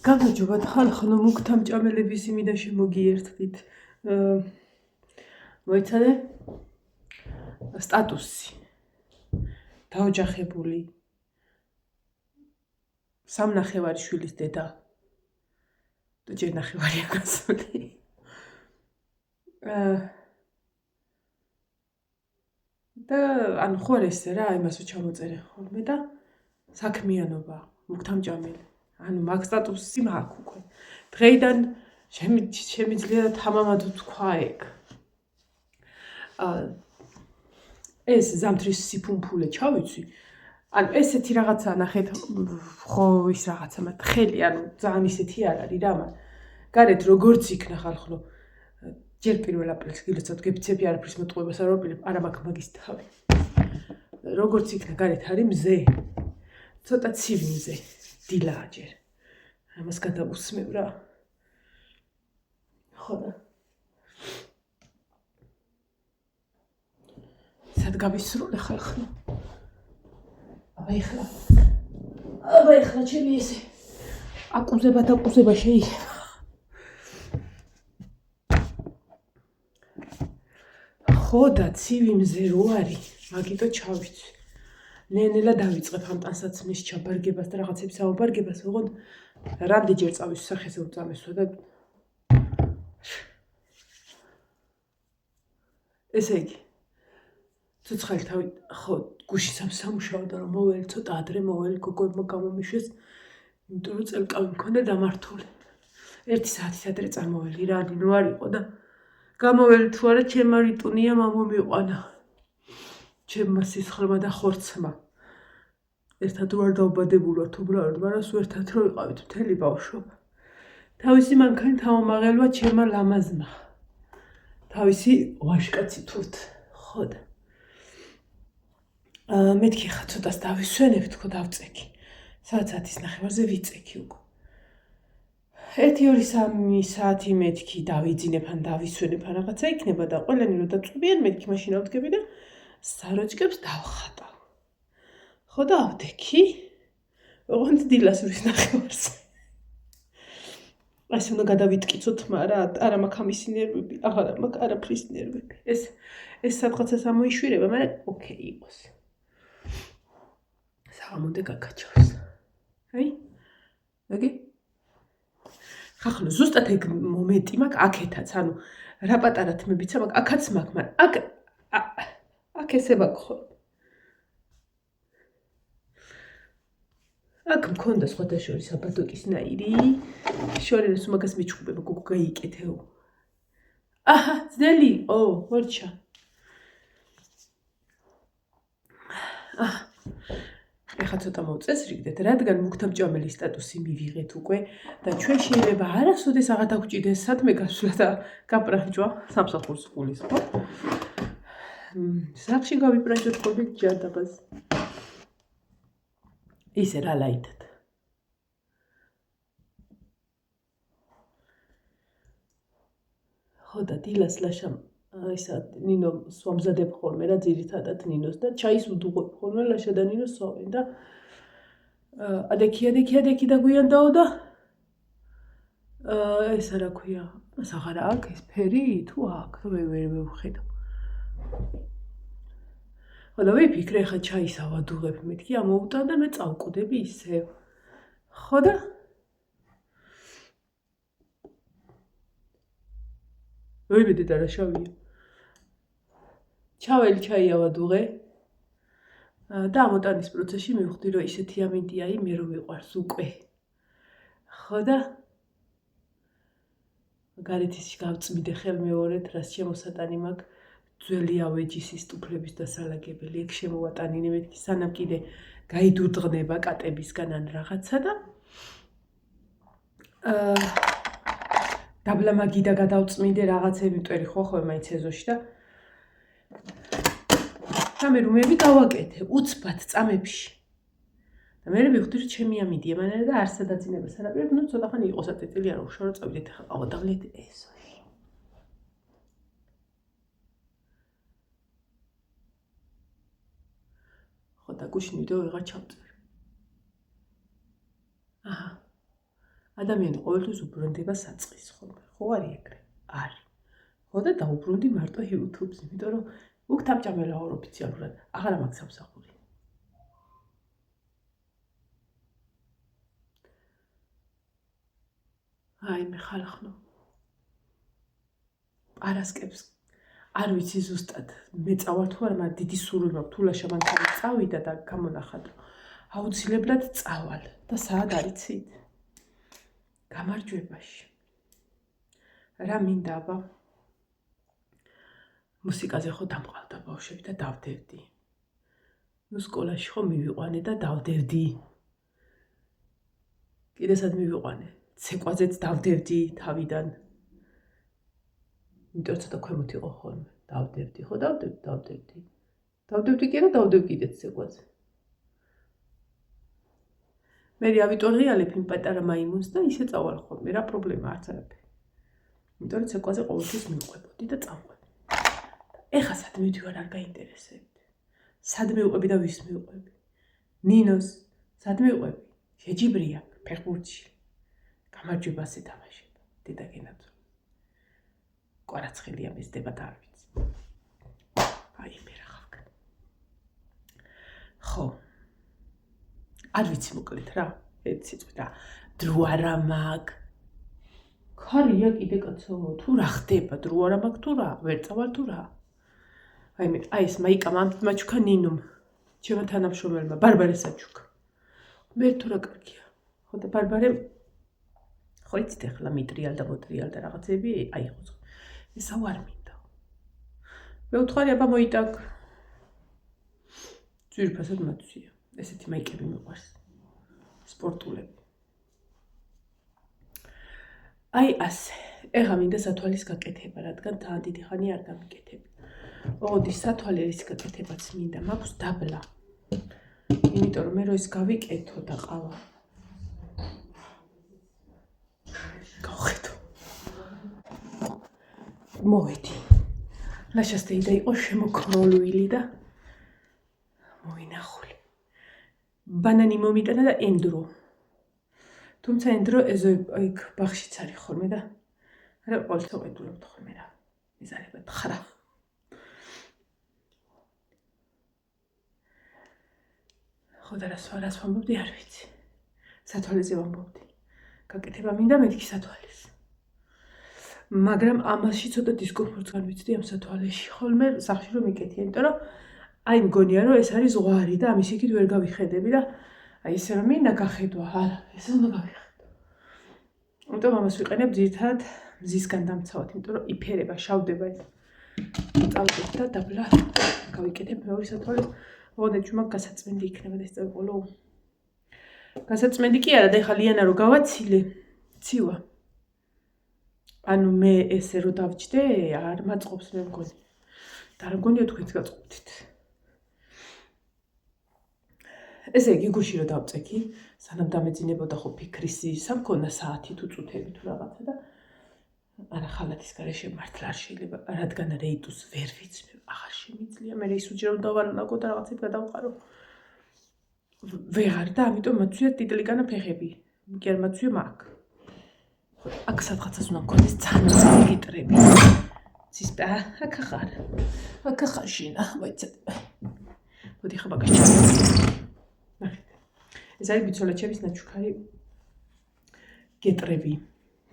გამარჯობათ ხალხო, მუქთამჭამელების იმიდა შემოგიერთდით. მოიცადე სტატუსი დაოჯახებული სამნახევარი შვილის დედა და ჯერ ნახევარია გასული. და ანუ ხო არ ესე რა, იმასო ჩამოწერე ხოლმე და საქმიანობა, მუქთამჭამელი. ანუ მაგ სტატუსი მაქვს უკვე. დღეიდან შემიძლია თამამად ვთქვა ეგ. ეს ზამთრის სიფუმფულე ჩავიცვი. ანუ ესეთი რაღაცა ნახეთ, ხო ის რაღაცა მათ ხელი, ანუ ძალიან ისეთი არ არის რა, მაგრამ გარეთ როგორც იქნა ხალხო, ჯერ 1 აპრილს გილოცავთ, გეფიცები არაფრის მოტყუებას არ ვაპირებ, არა მაქვს მაგის თავი. როგორც იქნა გარეთ არის მზე. ცოტა ცივი მზე. დილაა ჯერ. ამას გადავუსმევ რა. ხო და სად გავისროლე ხალხო? აბა ეხლა ჩემი ესე აკუზება შეიძლება. ხო და ცივი მზე რო არის, მაგიტო ჩავიცვი. ნენელა დავიწყებ ამ ტანსაცმლის ჩაბარგებას და რაღაცებს ავაბარგებას, ოღონდ რამდენჯერ წავის სახეზე უწამესო და ესე იგი ცოცხალი თავი ხო გუში სამუშაო და რომ მოველი ცოტა ადრე მოველი გოგოებმა გამომიშვეს, იმიტომ რომ წელკავი მქონდა დამართული. 1 საათით ადრე წამოველი რა, ნინო არ იყო და გამოველი თუ არა ჩემმა რიტუნია მამომიყვანა. ჩემმა სისხლმა და ხორცმა. ერთად ვარ დავბადებულვართ უბრალოდ, მაგრამ სულ ერთად რო ვიყავით მთელი ბავშვობა. თავისი მანქანით ამომაღელვა ჩემმა ლამაზმა. თავისი ვაჟკაცი თურთ, ხო და მეთქი ხა ცოტას დავისვენებ, თქო დავწექი. საათის ნახევარზე ვიწექი უკვე. 1-2-3 საათი მეთქი დავიძინებ ან დავისვენებ ან რაღაცა იქნება და ყველანი რო დაწვბიან მეთქი მაშინ ავდგები და საროჭკებს დავხატავ. ხო და ავდექი. ოღონდ დილას ვის ნახევარს. ასე უნდა გადავიტკიცოთ, მაგრამ არა მაქვს ამისი ნერვები, აღარა მაქვს არაფრის ნერვები. ეს სადღაცას ამოიშვირება, მაგრამ ოკეი იყოს. საღამომდე გაგაჩავს. აი? აგი? ხახლა ზუსტად ეგ მომენტი მაქვს აქეთაც, ანუ რა პატარა თმებიცა მაქვს, აქაც მაქვს, მაგრამ აქ ესე მაქვს ხო. აქ მქონდა სხვათა შორის აბადოკის ნაირი. შორენას მაგას მიჩხუბება, გოგო გაიკეთეო. აჰა, ძნელი, ვორჩა. ეხლა ცოტა მოვწესრიგდეთ, რადგან მუქთამჭამელის სტატუსი მივიღეთ უკვე და ჩვენ შეიძლება არასოდეს აღარ დაგვჭირდეს სადმე გასვლა და გაპრანჭვა სამსახურს ყულის, ხო? სახლში გავიპრანჭოთ ხოლმე ჯანდაბას. ისე რა ლაითად. ხო და დილას ლაშამ ისა ნინო სვამზადებ ხოლმე რა ძირითადად ნინოს და ჩაის უდუღებ ხოლმე ლაშა და ნინო სვავენ და ადექი და გვიანდაო და ესა რა ქვია, მას აღარა აქვს ეს ფერი თუ აქვს, მე ვერ ვხედავ. ხო და ვიფიქრე ხა ჩაის ავადუღებ მეთქი ამოუტან და მე წავკვდები ისევ. ხო და ვიმედე და რა შავია. ჩაველი ჩაი ავადუღე და ამოტანის პროცესში მივხვდი რომ ისეთი ამინდია მე რომ მიყვარს უკვე. ხო და გარეთში გავწმიდე ხელმეორედ, რაც შემოსატანი მაქვს ძველი ავეჯის ტუფლების დასალაგებელი, ეგ შემოვატანინე მეთქი სანამ კიდე გაიდურდღნება კატებისგან ან რაღაცა და დაბლამაგი და გადავწმინდე რაღაცები მტვერი ხო მაინც ეზოში და მე რომები გავაკეთე უცბად წამებში. და მე მივხვდი რომ ჩემი ამინდია მანერა და არ სადაძინებას არ აპირებ, ნუ ცოტა ხანი იყოს აწეტილი არ უშავრო წავიდეთ ახლა ავადავლეთ ეზოში. ხო და გუშინ ვიდეო ვიღარ ჩავწერ. აჰა. ადამიანი ყოველთვის უბრუნდება საწყის ხოლმე. ხო არის ეგრე? არის. ხო და დაუბრუნდი მარტო YouTube-ს, იმიტომ რომ უკ თამჭამელა ვარ ოფიციალურად, აღარა მაქვს სამსახური. აი მე ხალხნო. არასკებს არ ვიცი ზუსტად მე წავარ თუ არა, მაგრამ დიდი სურვილი მაქვს თულაშა მანქანა წავიდა და გამონახად რომ აუცილებლად წავალ და საათ არიცით? გამარჯვებაში. რა მინდა აბა? მუსიკაზე ხო დამყავდა ბავშვები და დავდევდი. ნუ სკოლაში ხო მივიყვანე და დავდევდი. კიდე სად მივიყვანე? ცეკვაზეც დავდევდი თავიდან. იმიტომ ცოტა ქვემოთ იყო ხოლმე. დავდევდი, ხო დავდევდი. დავდევდი კი არა, დავდევ კიდეც ცეკვაზე. მე ავიტოღიალებ იმ პატარა მაიმუნს და ისე წავალ ხოლმე, რა პრობლემა არც არაფერი. იმიტომ რომ ცეკვაზე ყოველთვის მივყვებოდი და წავყვე. ეხა სად მივდივარ არ გაინტერესებთ. სად მივყვები და ვის მივყვები? ნინოს, სად მივყვები? შეჯიბრია, ფეხბურთში. გამარჯვებას ეთამაშება, დედა გენაძო. კვარაცხელია მესდება და არ ვიცი. აი მე რა ხალხი. ხო. არ ვიცი მოკლედ რა. ერთ სიტყვით რა. დრო არა მაქვს. ხარია კიდე კაცო, თუ რა ხდება, დრო არა მაქვს თუ რა, ვერ წავალ თუ რა. აი ეს მაიკამ მაჩუქა ნინომ. ჩემო თანამშრომელმა ბარბარე საჩუქა. მე თუ რა კარგია. ხო და ბარბარე ხო იცით ახლა მიტრიალ და მოტრიალ და რაღაცები აიღო. ესა არ მინდა. მე ვთქვი აბა მოიტაკ. ძვირფასად მათვია. ესეთი მაიკები მიყვარს. სპორტულები. აი ასე. ეხა მინდა სათვალის გაკეთება, რადგან თან დიდი ხანი არ გამიკეთები. ოდი სათვალე ის გაკეთებაც მინდა, მაქვს დაბლა. იმიტომ რომ მე რო ის გავიკეთო და ყავა. გავხედო. მოვედი. ლაშასტეიდა იყო შემოქროლული და მოვინახული. ბანანი მომიტანა და ენდრო. თუმცა ენდრო ეგ ბახშიც არის ხოლმე და არა ყოველთვის ვეძულებთ ხოლმე რა. იზარება თხარა. ხო და რას ვამბობდი არ ვიცი. სათვალეზე ვამბობდი. გაკეთება მინდა მეთქი სათვალეს. მაგრამ ამაში ცოტა დისკომფორტს განვიცდი ამ სათვალეში. ხოლმე სახში რომ მიკეთია, იმიტომ რომ აი მგონია რომ ეს არის ზღვარი და ამის იქით ვერ გავიხედები და აი ესე რომ მინდა გახედვა, არა, ესე უნდა გავიხედო. იმიტომ ამას ვიყენებ ძირითადად მზისგან დამცავად, იმიტომ რომ იფერება, შავდება ეს. წავდებ და დაბლა გავიკეთებ მეორე სათვალეს. ოდეჩ მაგ გასაწმენდი იქნება და ეს წავიყოლო. გასაწმენდი კი არა და ეხლა ლიანა რო გავაცილე, ცივა. ანუ მე ესე რო დავჭდე, არ მაწყობს მე მგონი. და რა მგონია თქვენც გაწყობდით. ესე იგი გუში რო დავწექი, სანამ დამეძინებოდა ხო ფიქრის სამქონა საათი თუ წუთები თუ რაღაცა და არა ხალათის გარეშე მართლა არ შეიძლება, რადგან რეიტუს ვერ ვიცმევ, აღარ შემიძლია, მე ის უჯერ უნდა ვარნაკო და რაღაცით გადავყარო. ვეღარ და ამიტომ მათვია ტიტლიკანა ფეხები. კი არ მათვია მაგ. აქ სადღაცას უნდა მქონდეს ძალიან გიტრები. ცისპა, აქ ახარ. აქ ახარ შინა, მოიცადე. მოდი ხა მაგას ჩავიდე. ნახეთ. ეს არის ბიცოლაჩების ნაჩუქარი გეტრები.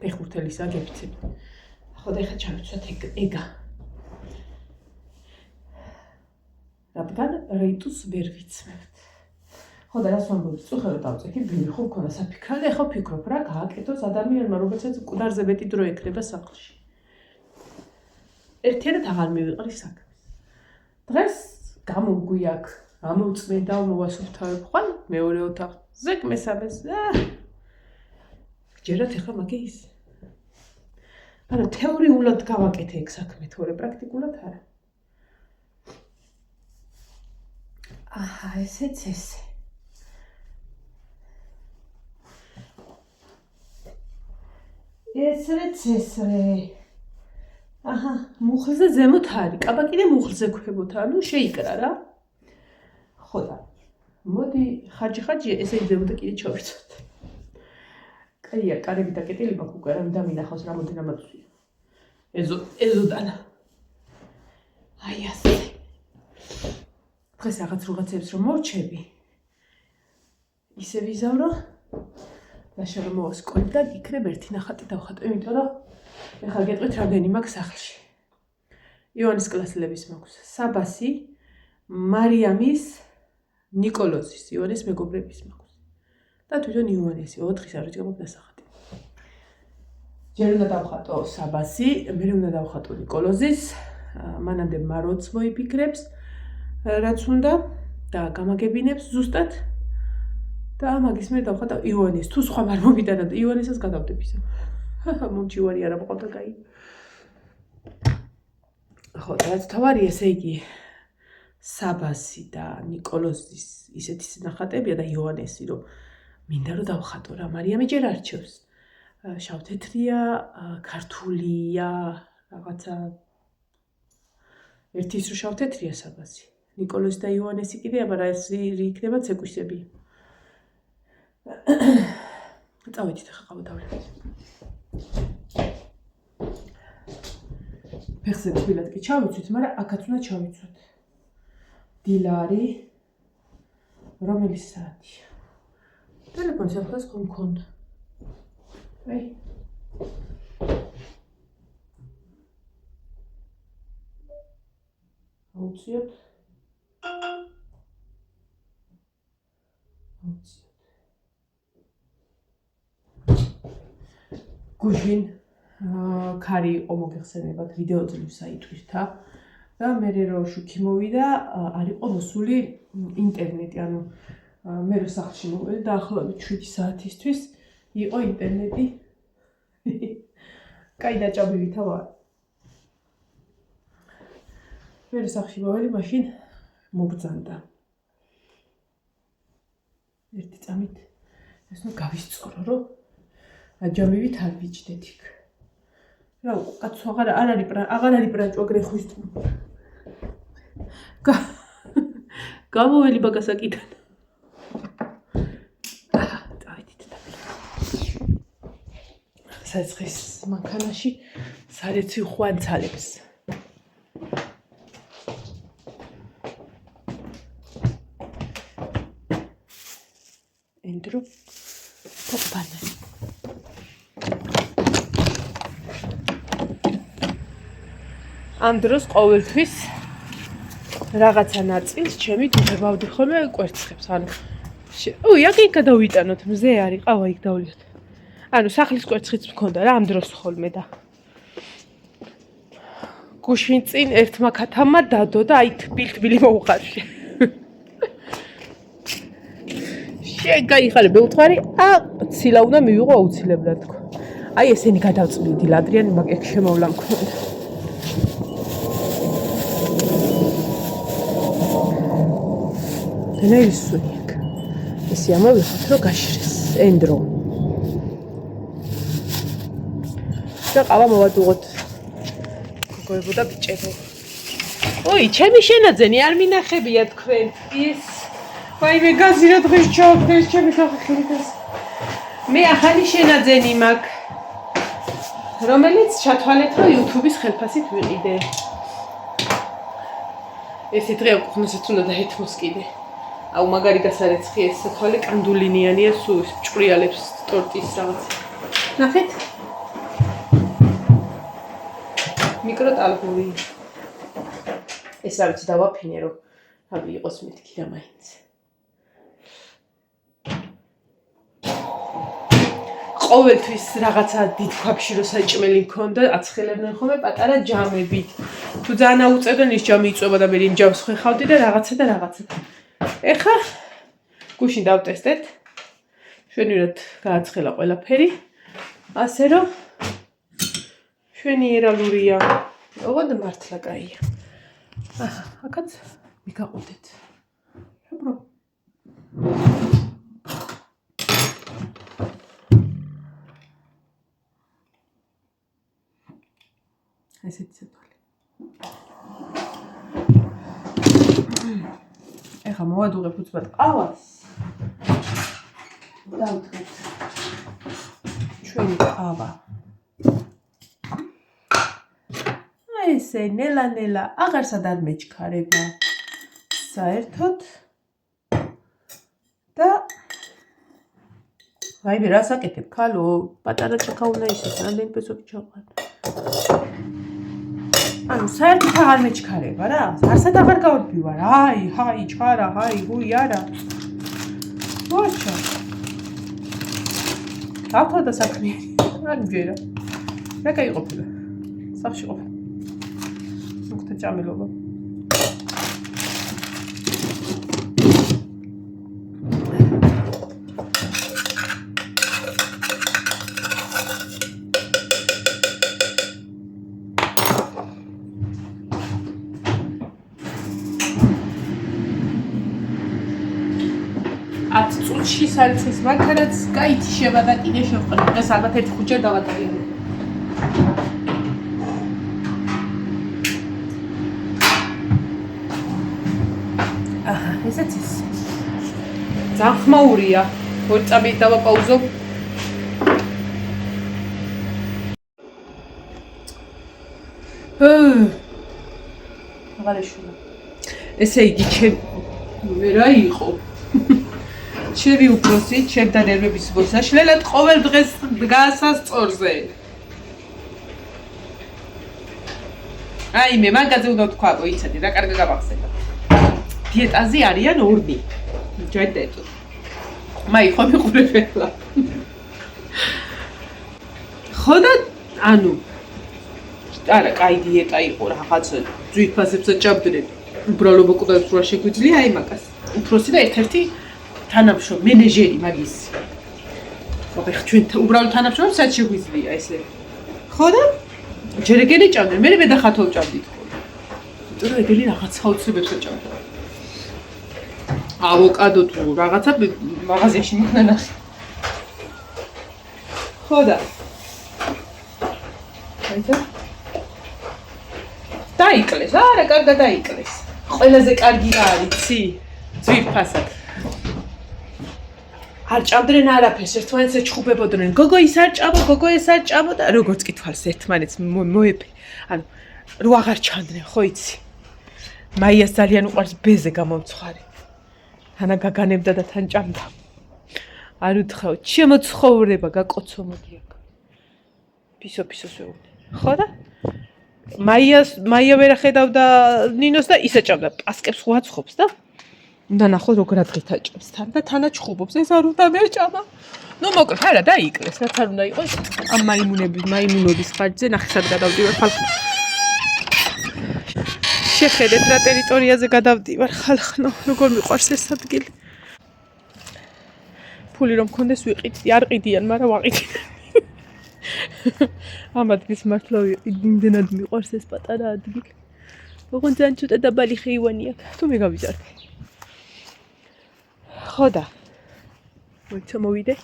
ფეხბურთელისა გეფიცები. ხო და ეხა ჩავიცვათ ეგა. რადგან რეიტუს ვერ ვიცმევთ. ხო და რას ვამბობ, წუხერო დავწექი, ბილი ხო მქონდა საფიქრად, ეხა ვფიქრობ რა გააკეთოს ადამიანმა, რომელსაც მკვდარზე მეტი დრო ექნება სახლში. ერთიანად აღარ მივიყრის საქმეს. დღეს გამოვგვიაქ, ამოვწმენდა, მოვასუფთავებ ხვალ მეორე ოთახზე, მესამეს. ჯერათ ეხლა მაგე ის. არა თეორიულად გავაკეთე ეგ საქმე, თორე პრაქტიკულად არა. აჰა, ესეც ესე. ესეც ესე. აჰა, მუხლზე ზემოთ არის. კაბა კიდე მუხლზე ქვემოთ, ანუ შეიკრა რა. ხო და მოდი ხაჯი ესე ზემოთ კიდე ჩავიცოთ. კაია, კარები და კეტილი მაქვს უკვე, რა დამინახავს რამოდენად ვცვია. ეზოდანა. აი ასე. დღეს რაღაცებს რომ მორჩები. ისე ვიზავრო. ნაშა რომ მოვა სკოლიდან, იქნებ ერთი ნახატი დავხატო, იმიტომ რომ ეხლა გეტყვით რამდენი მაქვს სახლში. ივანის კლასელების მაქვს. საბასი, მარიამის, ნიკოლოზის, ივანის მეგობრების მაქვს. და თვითონ ივანესი 4 საათი გამოგდა სახატი. ჯერ უნდა დავხატო საბასი, მე უნდა დავხატო ნიკოლოზის, მანამდე მაროც მოიფიქრებს, რაც უნდა და გამაგებინებს ზუსტად. და მაგის მე დავხატა ივანის, თუ სხვა არ მომიტანა და ივანესაც გადავდებ ისე. მომჭივარი არა მოყავდა კაი. ხო, რაც თავარი ესე იგი საბასი და ნიკოლოზის ისეთი ნახატებია და ივანესი რომ მინდა რომ დავხატო რა, მარიამი ჯერ არჩევს. შავთეთრია, ქართულია, რაღაცა ერთის რო შავთეთრია საბასი. ნიკოლოზი და ივანესი კიდე, მაგრამ ეს იქნება ცეკვისები. წავედით ახლა ყავდავლებით. ფეხზე თბილად კი ჩავიცვით, მაგრამ აქაც უნდა ჩავიცვათ. დილა არის რომელი საათია? ტელეფონს ახლა ხომ მქონდა. აი. აუციოთ. გუშინ ქარი იყო მოგეხსენებათ ვიდეო წლისა იტვირთა და მე რო შუქი მოვიდა არ იყო მოსული ინტერნეტი, ანუ მე რო სახლში მოვედი დაახლოებით 7 საათისთვის იყო ინტერნეტი. კაი დაჭაბივითა ვარ. მე რო სახლში მოვედი, მაშინ მობრძანდა. ერთი წამით ეს ნუ გავისწორო, რომ აჯამივით არ ვიჭდეთ იქ. რა კაცო აღარ არის პრანჭვაგრე ხვის. გამოველი ბაგასაკიდან. წავედით და საცხის მანქანაში სარეცი ხვანცალებს. ენდრო პოპანა. ამ დროს ყოველთვის რაღაცა ნაწილს ჩემი დუღებავდი ხოლმე კვერცხებს. ანუ აქ გადავიტანოთ, მზე არის, ყავა იქ დავლიოთ. ანუ სახლის კვერცხიც მქონდა რა ამ დროს ხოლმე და გუშინ წინ ერთმა ქათამმა დადო და აი თბილ-თბილი მოუხარში. გაიხარე ბეუთხარი, ცილა უნდა მივიღო აუცილებლად თქო. აი ესენი გადავწყვიტი ლადრიანი, მაგ ეგ შემოვლა მქონდა. ნეისუნი აქ. ისი ამოვიხოთ რომ გაშრეს, ენდრო. და ყავა მოვადუღოთ. გოგოებო და ბიჭებო. ოი, ჩემი შენაძენი არ მინახებია თქვენ. ის ვაიმე გაზი რა დღეს ჩავხდეს ჩემი ხახხილს. მე ახალი შენაძენი მაქვს, რომელიც ჩათვალეთ რომ YouTube-ის ხელფასით ვიყიდე. ესე დღე ოქნოსაც უნდა დაეთმოს კიდე. აუ მაგარი გასარეცხი ეს თვალი კანდულინიანია, სულ ჭყრიალებს ტორტის რაღაც. ნახეთ. მიკროტალღური. ეს რა ვიცი დავაფინე რომ თავი იყოს მეთქი რა მაინც. ყოველთვის რაღაცა დიდ ქვაბში რო საჭმელი მქონდა, აცხელებდნენ ხოლმე პატარა ჯამებით. თუ ძალიან აუწევდნენ ის ჯამი იწובה და მე იმ ჯამს ხეხავდი და რაღაცა. ეხა გუშინ დავტესტეთ. შვენივრად გააცხელა ყველაფერი. ასე რომ შვენიერალურია. ოღონდ მართლა კაია. აქაც მიგაყუდეთ. შებრო. ესეთი ცეთვალი. ეხა მოვადუღებ უცბად ყავას. დავდგეთ. ჩვენი ყავა. აი ესე ნელა აღარსად არ მეჩქარება. საერთოდ და აი მე რას აკეთებ ქალო პატარა ჭიქა უნდა ისეს რამდენი პესოთი ჩავყარ ანუ საერთოდ აღარ მეჩქარება რა არსად აღარ გავდივარ აი ჩქარა აი გუი არა მოჩა ავთო და საქმე არ მჯერა რა გაიყოფილა სახში ყოფ უხთა ჭამელობა წუთში სალცის მანქანაც გაითიშება და კიდე შევყრებ. დღეს ალბათ ერთ ხუთჯერ დავატარებ. აჰა, ესეც ის. ძალიან ხმაურია. 2 წამით დავაპაუზო. აღარაშულა. ესე იგი ჩემ რა იყო? ჩემი უფროსი, ჩემ და ნერვების მოსაშლელად ყოველ დღეს დგასას წორზე. აი მე მაგაზე უნდა თქვა, იცოდი რა კარგი გამახსენდა. დიეტაზე არიან 2. ჯედეტო. მაი ხო მიყურებელა. ხოდა ანუ არა, კაი დიეტა იყო რაღაც ძვირფასებსაც ჭამდნენ. უბრალოდ მოკუდებს რა შეგვიძლია აი მაგას. უფროსი და ერთ-ერთი თანამშრომელი მენეჯერი მაგის. აბა ჩვენ უბრალოდ თანამშრომლებს რაც შეგვიძლია ესე. ხო და ჯერ ეგენი ჭამდნენ, მე მედახათო ჭამდით ხოლმე. იმიტომ რომ ეგენი რაღაც საოცრებებს ჭამდა. ავოკადო თუ რაღაცა მაღაზიაში მქნა ნახე. ხო და აიცა დაიკლეს, არა, კარგად დაიკლეს. ყველაზე კარგი რა არის, ცი? ძვირფასად. არ ჭამდნენ არაფერს, ერთმანეთს ეჩხუბებოდნენ. გოგო ის არ ჭამო, გოგო ეს არ ჭამო და როგორც კი თვალს ერთმანეთს მოეფე. ანუ რო აღარ ჩანდნენ, ხო იცი? მაიას ძალიან უყვარს ბეზე გამომცხარი. თანა გაგანებდა და თან ჭამდა. არ უთხრა, ჩემო ცხოვრება გაკოცო მოდი აქ. პისო-პისოს ვეუბნე. ხო და? მაია ვერ ხედავდა ნინოს და ისე ჭამდა. პასკებს ხო აცხობს და? უნდა ნახო როგორ ადღით აჭამს თან და თანაჩხუბობს ეს არ უნდა მეჭამა. ნუ მოკლედ არა დაიკლეს რაც არ უნდა იყოს ამ მაიმუნობის ხარჯზე ნახე სად გადავდივარ ხალხ. შეხედეთ რა ტერიტორიაზე გადავდივარ ხალხო როგორ მიყვარს ეს ადგილი. ფული რომ მქონდეს ვიყიდდი არ ყიდიან მაგრამ ვაყიდე. ამ ადგილს მართლა იმდენად მიყვარს ეს პატარა ადგილი. ოღონდ ძალიან ცოტა დაბალი ხეივანი აქვს თუ მე გავიზარდე. ხო და მოიცა მოვიდე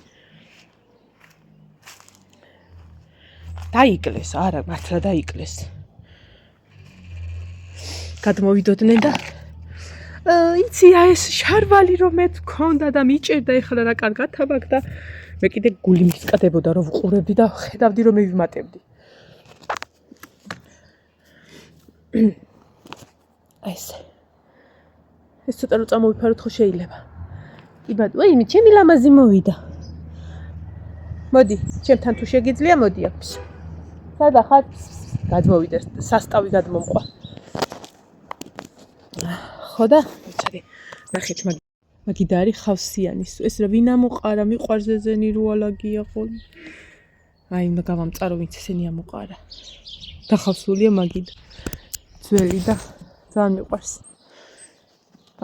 დაიკლეს არა მართლა დაიკლეს გადმოვიდოდნენ და იცი ეს შარვალი რომ მე თქონდა და მიჭერდა ეხლა რა კარგად თაბაგ და მე კიდე გული მისკდებოდა რომ ვყურებდი და ხედავდი რომ მე ვიმატებდი ეს ცოტა რო წამოვიფაროთ ხო შეიძლება იბად, ვაიმე, ჩემი ლამაზი მოვიდა. მოდი, ჩემთან თუ შეგიძლია, მოდი აქ. სადა ხარ? გადმოვიდა, სასტავი გადმომყვა. ხო და, ვიცოდი. ნახეთ მაგიდა არის ხავსიანის. ეს რა ვინ ამოყარა, მიყვარს ეზენი რუალაგია ხოლმე. აი, უნდა გავამწარო, ვინც ესენი ამოყარა. დახავსულია მაგიდა. ძველი და ძალიან მიყვარს.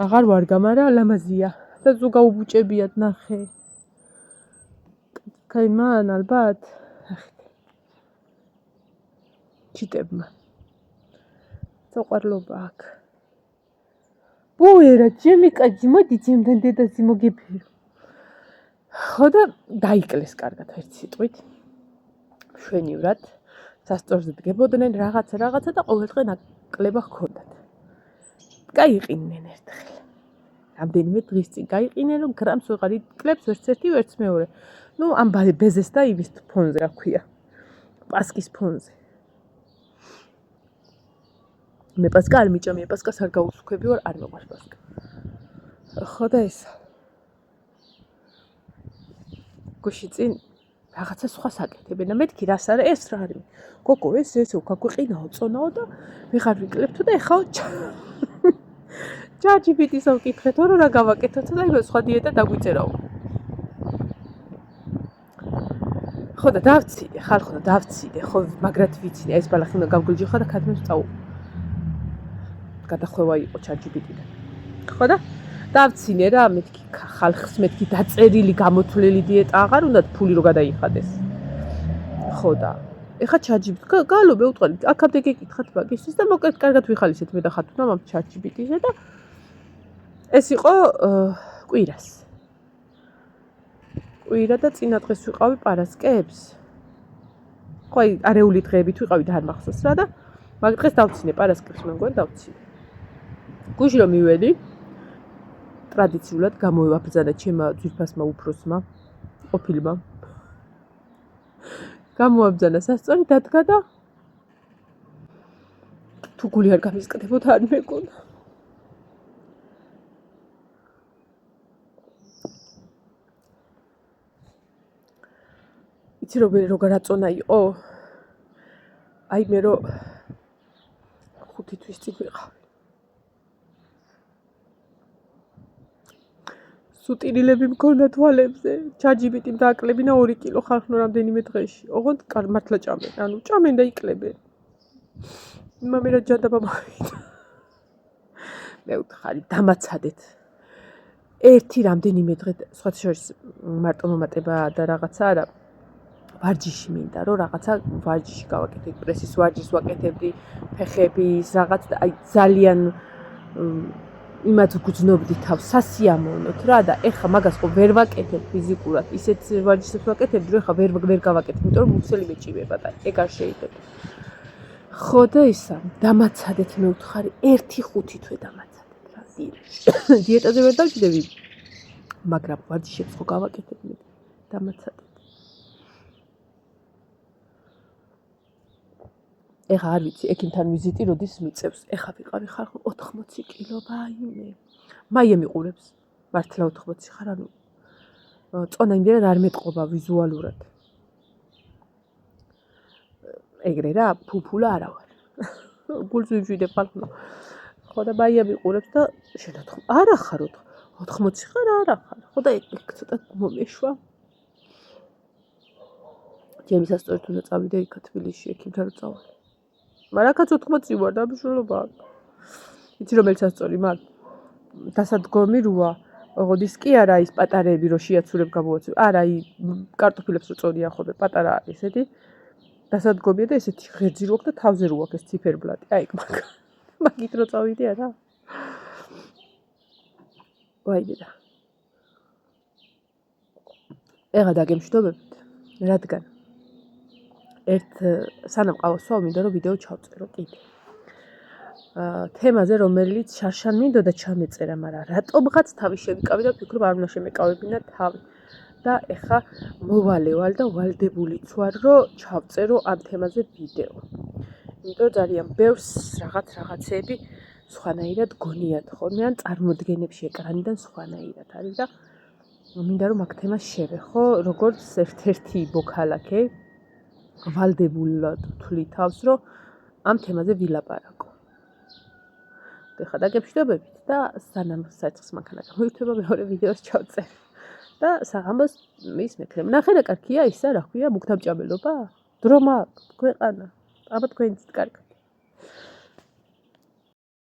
აღარ ვარ გამარა, ლამაზია. და ზუგა უბუჭებიათ ნახე. კაი მან ალბათ. ჩიტებმა. საყვარლობა აქ. ბუერა, ჩემი კაცი, მოდი ჩემთან დედასი მოგეფერო. ხო და დაიკლეს კარგად ერთ სიტყვით. შვენივრად სასწორზე დგებოდნენ რაღაცა და ყოველდღე ნაკლება ჰქონდათ. გაიყინენ ერთხელ. რამდენიმე დღის წინ გაიყინენ რომ გრამს ვეღარ იკლებს ვერც ერთი ვერც მეორე. ნუ ამ ბეზეს და იმის ფონზე რა ქვია. პასკის ფონზე. მე პასკა არ მიჭამია, პასკას არ გაუსუქები ვარ, არ მეყვარს პასკა. ხო და ეს. გუში წინ რაღაცა სხვა საკეთებენ და მეთქი რას არა ეს რა არის. გოგო ეს გაგვიყინაო, წონაო და ვეღარ ვიკლებთო და ეხაო ChatGPT-ს ვკითხეთო რომ რა გავაკეთოთ და იმას სხვა დიეტა დაგვიწერაო. ხო და დავციდე, ხალხო და დავციდე, ხო მაგრად ვიცინე, ეს ბალახი უნდა გავგულჯიხა და ქათმებს წაუ. გადახვევა იყო ChatGPT-დან. ხო და დავცინე რა, მეთქი ხალხს მეთქი დაწერილი გამოთვლილი დიეტა აღარ უნდათ ფული რო გადაიხადეს. ხო და ეხა ChatGPT გალო მე უთყვი, აქამდე გეკითხათ მაგისთვის და მოკლედ კარგად ვიხალისეთ მე და ხათუნა ამ ChatGPT-ზე და ეს იყო კვირას. კვირა და წინა დღეს ვიყავი პარასკევს. ხო აი არეული დღეებით ვიყავი და არ მახსოვს რა და მაგ დღეს დავცინე პარასკევს მე მგონი დავცინე. გუშინ რომ მივედი ტრადიციულად გამოვაბრძანა ჩემმა ძვირფასმა უფროსმა ყოფილმა. გამოვაბრძანა სასწორი დადგა და თუ გული არ გამისკდებოდა არ მეკონა. იცი როგორ აწონა იყო? აი მე რო 5 თვის წინ ვიყავი. სუტირილები მქონდა თვალებზე. ChatGPT-მ დააკლებინა 2 კილო ხალხნო რამდენიმე დღეში. ოღონდ მართლა ჭამენ. ანუ ჭამენ და იკლებენ. მე რა ჯანდაბა მოვიდა. მე ვთხარი დამაცადეთ. ერთი რამდენიმე დღე სხვა შორის მარტო მომატება და რაღაცა არა. ვარჯიში მინდა რომ რაღაცა ვარჯიში გავაკეთე, პრესის ვარჯიშს ვაკეთებდი, ფეხების რაღაც აი ძალიან იმათ გძნობდი თავს სასიამოვნოთ რა და ეხა მაგას ხო ვერ ვაკეთებ ფიზიკურად, ისეთ ვარჯიშებს ვაკეთებდი რომ ეხა ვერ გავაკეთებ, იმიტომ რომ მუცელი მეჭირება და ეგ არ შეიძლება. ხო და ისა დამაცადეთ მე ვთხარი 1-5 თვე დამაცადეთ რა. დიეტაზე ვერ დავჭდები, მაგრამ ვარჯიშებს ხო გავაკეთებ მე დამაცადეთ. ეხა არ ვიცი, ექიმთან ვიზიტი როდის მიწევს. ეხა ვიყავი ხალხო 80 კილო ვაიმე. მაია მიყურებს. მართლა 80 ხარ, ანუ წონა იმდენად არ მეტყობა ვიზუალურად. ეგრე რა, ფუფულა არა ვარ. გულს ვიშვიდებ ხალხო. ხო და მაია მიყურებს და შენათხო. არა ხარ 80 ხარ, არა ხარ. ხო და ეგ ცოტა მომეშვა. ჩემი სასწორით უნდა წავიდე იქ თბილისში ექიმთან რომ წავალ. მაგრამ აქაც 80 ვარ და მშულობა. იცი რომელი სასწორი მაქვს? დასადგომი 8. ოღონდის კი არა ის პატარები რო შეაცურებ გამოვაცებ. არა, კარტოფილებს რო წონია ხოლმე პატარა ესეთი. დასადგომია და ესეთი ღერძი რო აქვს და თავზე რო აქვს ეს ციფერბლატი. აი მაგით რო წავიდე არა. ვაიმე და. ეხა დაგემშვიდობებით, რადგან სანამ ყავასვავ მინდა რომ ვიდეო ჩავწერო კიდე. თემაზე რომელიც შარშან მინდოდა ჩამეწერა, მაგრამ რატომღაც თავი შემიკავი და ვფიქრობ არ უნდა შემეკავებინა თავი. და ეხა მოვალევალ და ვალდებულიც ვარ რომ ჩავწერო ამ თემაზე ვიდეო. იმიტომ რომ ძალიან ბევრს რაღაცეები სხვანაირად გონიათ ხოლმე ან წარმოდგენებში ეკრანიდან სხვანაირად არის და მინდა რომ აქ თემას შევეხო, როგორც ერთ-ერთი მოქალაქე ვალდებულად ვთვლი თავს, რომ ამ თემაზე ვილაპარაკო. ეხა დაგემშვიდობებით და სანამ საწყის მანქანა გამოირთვება მეორე ვიდეოს ჩავწერ. და საღამოს მის მექნებ. ნახე რა კარგია ისა, რა ქვია, მუქთამჭამელობა? დრო მაქვს, ქვეყანა. აბა თქვენიც კარგად.